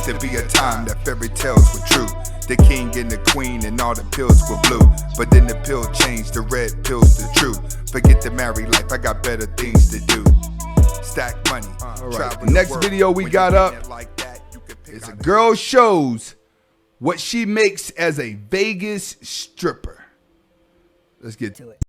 Used to be a time that fairy tales were true. The king and the queen and all the pills were blue. But then the pill changed, the red pill's the truth. Forget the married life, I got better things to do. Stack money. All right, the next video we got up like that, is a girl shows what she makes as a Vegas stripper. Let's get to it.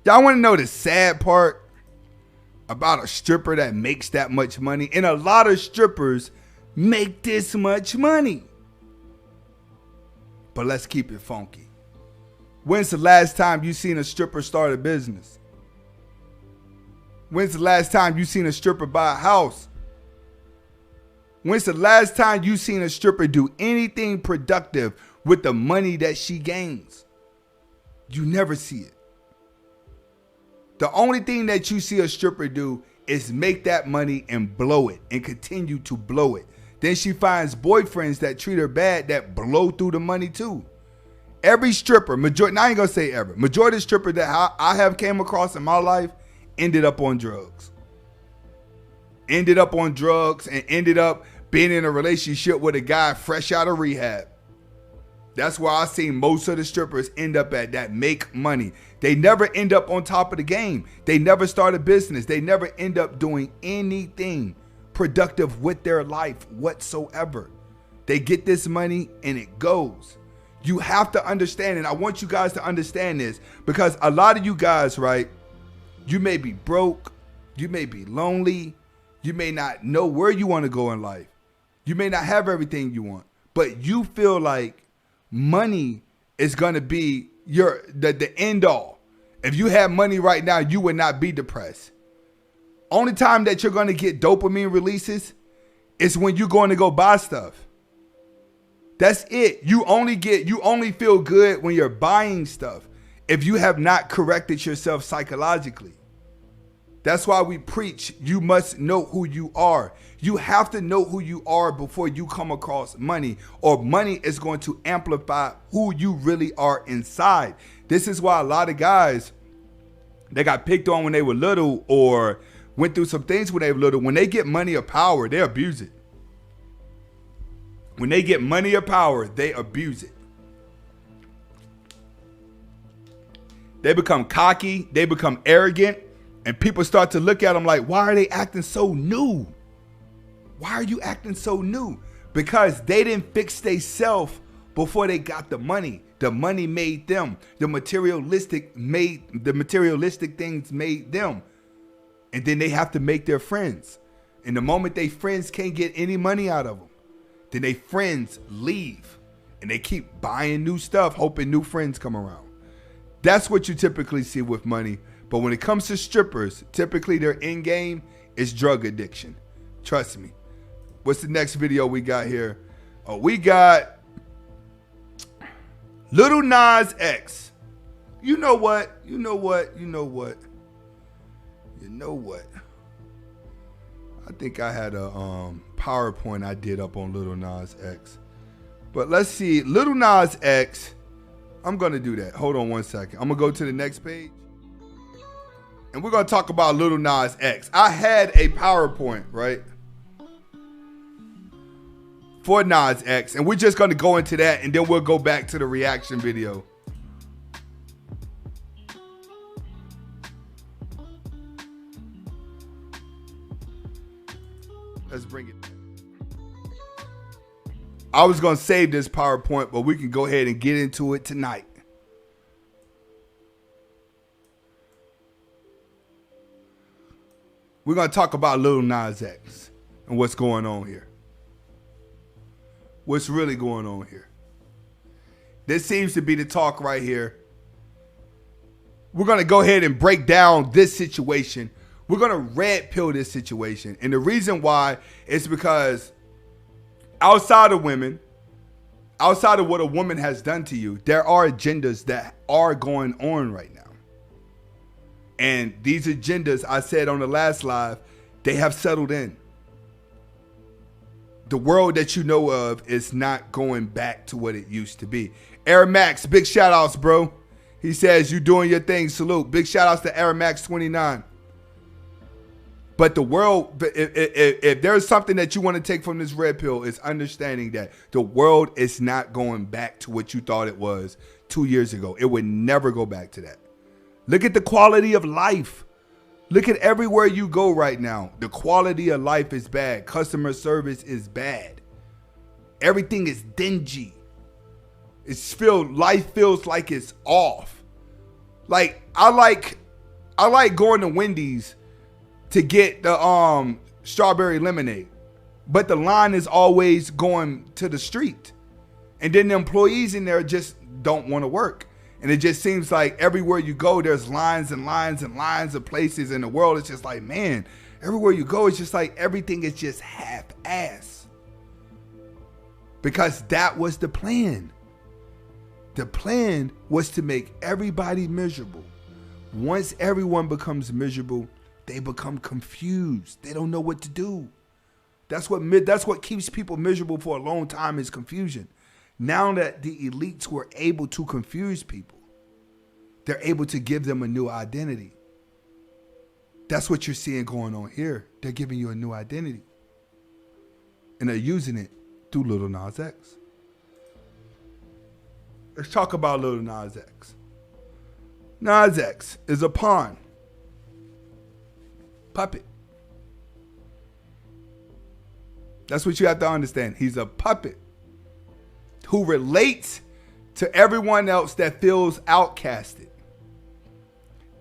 Y'all want to know the sad part about a stripper that makes that much money? And a lot of strippers make this much money. But let's keep it funky. When's the last time you seen a stripper start a business? When's the last time you seen a stripper buy a house? When's the last time you seen a stripper do anything productive with the money that she gains? You never see it. The only thing that you see a stripper do is make that money and blow it and continue to blow it. Then she finds boyfriends that treat her bad that blow through the money too. Every stripper, majority, I ain't gonna say ever, majority of strippers that I have came across in my life ended up on drugs. Ended up on drugs and ended up being in a relationship with a guy fresh out of rehab. That's why I seen most of the strippers end up at that make money. They never end up on top of the game. They never start a business. They never end up doing anything productive with their life whatsoever. They get this money and it goes. You have to understand, and I want you guys to understand this, because a lot of you guys, right, you may be broke, you may be lonely, you may not know where you want to go in life. You may not have everything you want, but you feel like money is going to be the end all. If you had money right now, you would not be depressed. Only time that you're going to get dopamine releases is when you're going to go buy stuff. That's it. You only feel good when you're buying stuff if you have not corrected yourself psychologically. That's why we preach, you must know who you are. You have to know who you are before you come across money, or money is going to amplify who you really are inside. This is why a lot of guys that got picked on when they were little or went through some things when they were little, when they get money or power, they abuse it. When they get money or power, they abuse it. They become cocky, they become arrogant. And people start to look at them like, why are they acting so new? Why are you acting so new? Because they didn't fix themselves before they got the money. The money made them. The materialistic things made them. And then they have to make their friends. And the moment they friends can't get any money out of them, then they friends leave. And they keep buying new stuff, hoping new friends come around. That's what you typically see with money. But when it comes to strippers, typically their end game is drug addiction. Trust me. What's the next video we got here? Oh, we got Little Nas X. You know what? I think I had a PowerPoint I did up on Little Nas X. But let's see. Little Nas X. I'm going to do that. Hold on one second. I'm going to go to the next page. And we're going to talk about Little Nas X. I had a PowerPoint, right, for Nas X. And we're just going to go into that, and then we'll go back to the reaction video. Let's bring it back. I was going to save this PowerPoint, but we can go ahead and get into it tonight. We're going to talk about Lil Nas X and what's going on here. What's really going on here? This seems to be the talk right here. We're going to go ahead and break down this situation. We're going to red pill this situation. And the reason why is because outside of women, outside of what a woman has done to you, there are agendas that are going on right now. And these agendas, I said on the last live, they have settled in. The world that you know of is not going back to what it used to be. Air Max, big shout outs, bro. He says, you doing your thing. Salute. Big shout outs to Air Max 29. But the world, if there's something that you want to take from this red pill, is understanding that the world is not going back to what you thought it was 2 years ago. It would never go back to that. Look at the quality of life. Look at everywhere you go right now. The quality of life is bad. Customer service is bad. Everything is dingy. Life feels like it's off. Like I like going to Wendy's to get the strawberry lemonade, but the line is always going to the street, and then the employees in there just don't want to work. And it just seems like everywhere you go, there's lines and lines and lines of places in the world. It's just like, man, everywhere you go, it's just like everything is just half-ass. Because that was the plan. The plan was to make everybody miserable. Once everyone becomes miserable, they become confused. They don't know what to do. That's what keeps people miserable for a long time, is confusion. Now that the elites were able to confuse people, they're able to give them a new identity. That's what you're seeing going on here. They're giving you a new identity. And they're using it through Little Nas X. Let's talk about Little Nas X. Nas X is a pawn. Puppet. That's what you have to understand. He's a puppet who relates to everyone else that feels outcasted.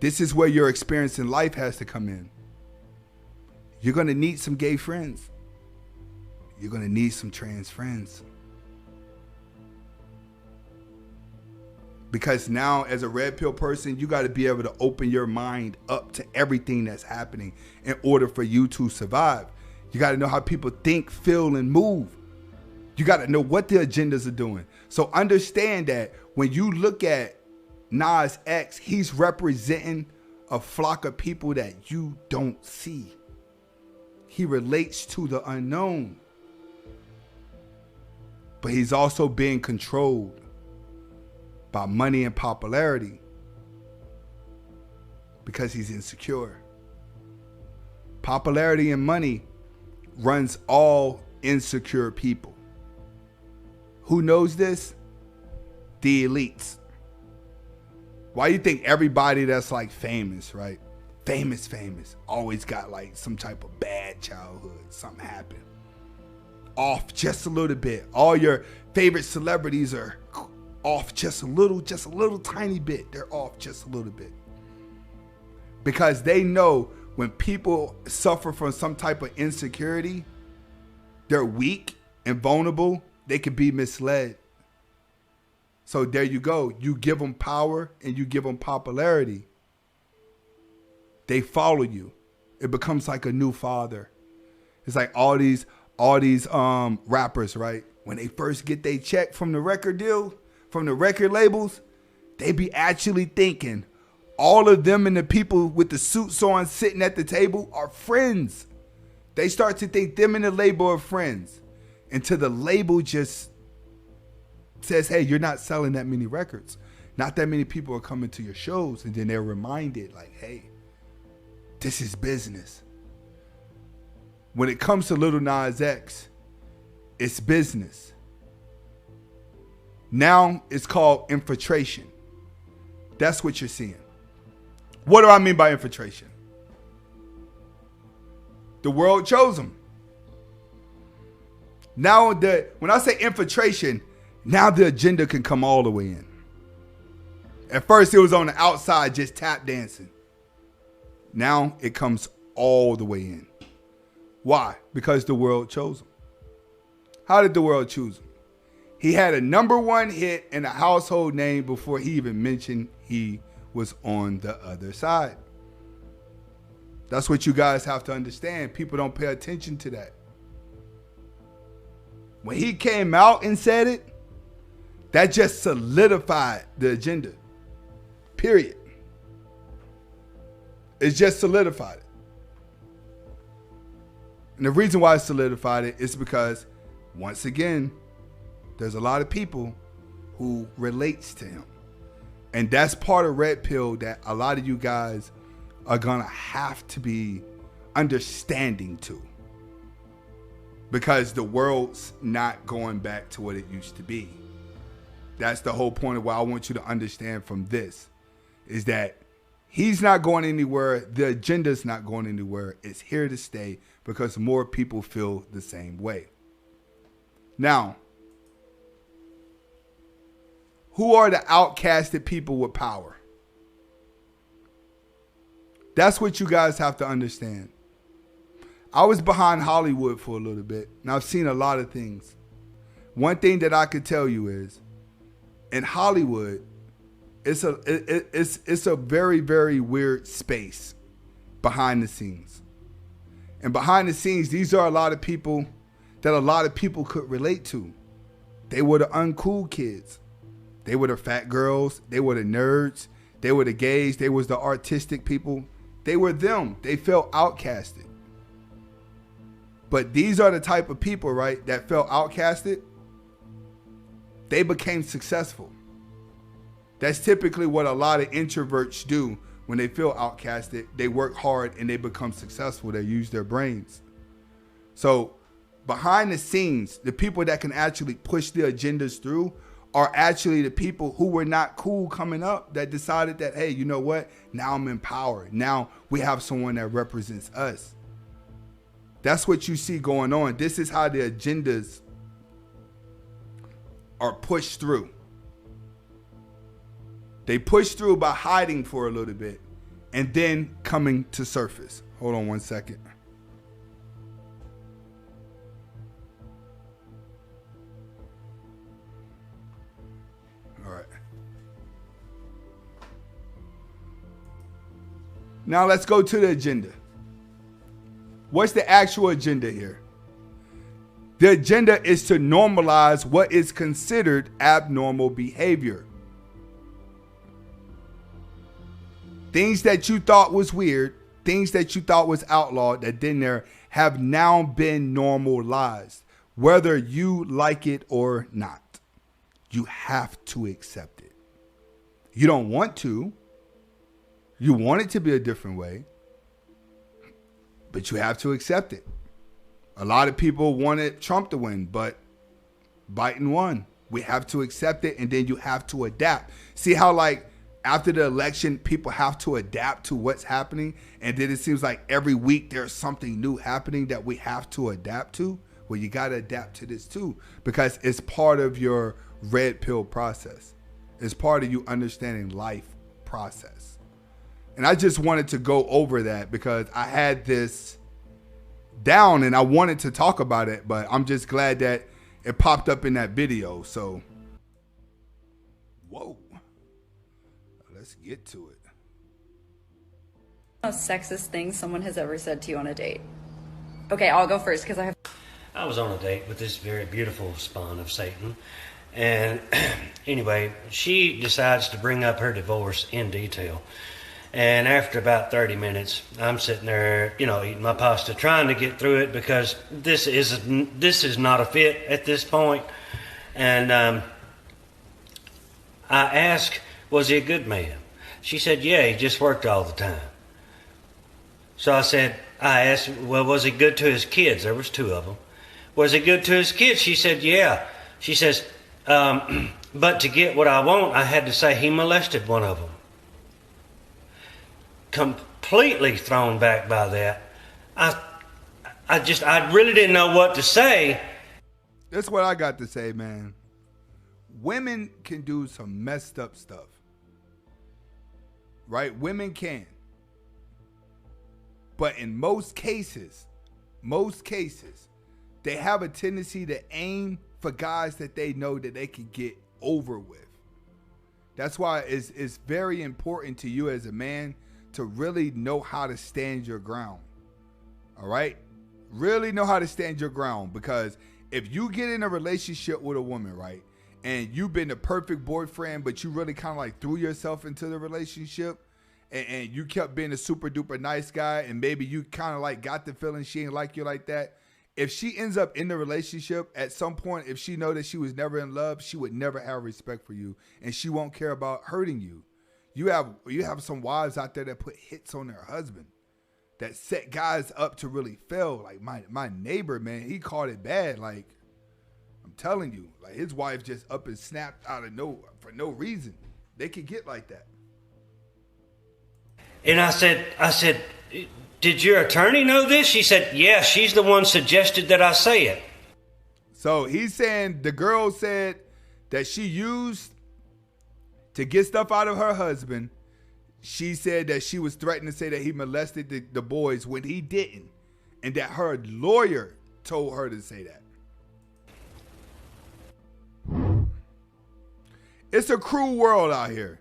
This is where your experience in life has to come in. You're going to need some gay friends. You're going to need some trans friends. Because now, as a red pill person, you got to be able to open your mind up to everything that's happening in order for you to survive. You got to know how people think, feel, and move. You got to know what the agendas are doing. So understand that when you look at Nas X, he's representing a flock of people that you don't see. He relates to the unknown. But he's also being controlled by money and popularity because he's insecure. Popularity and money runs all insecure people. Who knows this? The elites. Why do you think everybody that's like famous, right? Famous, always got like some type of bad childhood. Something happened. Off just a little bit. All your favorite celebrities are off just a little tiny bit. They're off just a little bit. Because they know when people suffer from some type of insecurity, they're weak and vulnerable. They can be misled. So there you go. You give them power and you give them popularity. They follow you. It becomes like a new father. It's like all these rappers, right? When they first get their check from the record deal, from the record labels, they be actually thinking all of them and the people with the suits on sitting at the table are friends. They start to think them and the label are friends. Until the label just says, hey, you're not selling that many records. Not that many people are coming to your shows. And then they're reminded like, hey, this is business. When it comes to Little Nas X, it's business. Now it's called infiltration. That's what you're seeing. What do I mean by infiltration? The world chose him. Now when I say infiltration, now the agenda can come all the way in. At first it was on the outside just tap dancing. Now it comes all the way in. Why? Because the world chose him. How did the world choose him? He had a #1 hit and a household name before he even mentioned he was on the other side. That's what you guys have to understand. People don't pay attention to that. When he came out and said it, that just solidified the agenda. Period. It's just solidified it. And the reason why it solidified it is because, once again, there's a lot of people who relates to him. And that's part of Red Pill that a lot of you guys are going to have to be understanding to. Because the world's not going back to what it used to be. That's the whole point of what I want you to understand from this. Is that he's not going anywhere. The agenda's not going anywhere. It's here to stay because more people feel the same way. Now, who are the outcasted people with power? That's what you guys have to understand. I was behind Hollywood for a little bit, and I've seen a lot of things. One thing that I could tell you is, in Hollywood, it's a very, very weird space behind the scenes. And behind the scenes, these are a lot of people that a lot of people could relate to. They were the uncool kids. They were the fat girls. They were the nerds. They were the gays. They was the artistic people. They were them. They felt outcasted. But these are the type of people, right, that felt outcasted. They became successful. That's typically what a lot of introverts do when they feel outcasted. They work hard and they become successful. They use their brains. So behind the scenes, the people that can actually push the agendas through are actually the people who were not cool coming up that decided that, hey, you know what? Now I'm empowered. Now we have someone that represents us. That's what you see going on. This is how the agendas are pushed through. They push through by hiding for a little bit and then coming to surface. Hold on one second. All right. Now let's go to the agenda. What's the actual agenda here? The agenda is to normalize what is considered abnormal behavior. Things that you thought was weird, things that you thought was outlawed that didn't there have now been normalized, whether you like it or not. You have to accept it. You don't want to. You want it to be a different way, but you have to accept it. A lot of people wanted Trump to win, but Biden won. We have to accept it, and then you have to adapt. See how, like, after the election, people have to adapt to what's happening, and then it seems like every week there's something new happening that we have to adapt to? Well, you got to adapt to this too, because it's part of your red pill process. It's part of you understanding life process. And I just wanted to go over that because I had this down and I wanted to talk about it, but I'm just glad that it popped up in that video. So, whoa. Let's get to it. Most sexist thing someone has ever said to you on a date? Okay, I'll go first because I was on a date with this very beautiful spawn of Satan. And anyway, she decides to bring up her divorce in detail. And after about 30 minutes, I'm sitting there, eating my pasta, trying to get through it because this is not a fit at this point. And I asked, was he a good man? She said, yeah, he just worked all the time. So I asked, well, was he good to his kids? There was 2 of them. Was he good to his kids? She said, yeah. She says, but to get what I want, I had to say he molested one of them. Completely thrown back by that. I really didn't know what to say. That's what I got to say, man. Women can do some messed up stuff. Right? Women can. But in most cases, they have a tendency to aim for guys that they know that they can get over with. That's why it's very important to you as a man to really know how to stand your ground. All right? Really know how to stand your ground, because if you get in a relationship with a woman, right, and you've been the perfect boyfriend, but you really kind of like threw yourself into the relationship and you kept being a super duper nice guy, and maybe you kind of like got the feeling she ain't like you like that. If she ends up in the relationship at some point, if she know that she was never in love, she would never have respect for you, and she won't care about hurting you. You have some wives out there that put hits on their husband, that set guys up to really fail. Like my neighbor, man, he caught it bad. Like, I'm telling you, like his wife just up and snapped out of for no reason. They could get like that. And I said, did your attorney know this? She said, yeah, she's the one suggested that I say it. So he's saying the girl said that she used to get stuff out of her husband. She said that she was threatening to say that he molested the boys when he didn't, and that her lawyer told her to say that. It's a cruel world out here.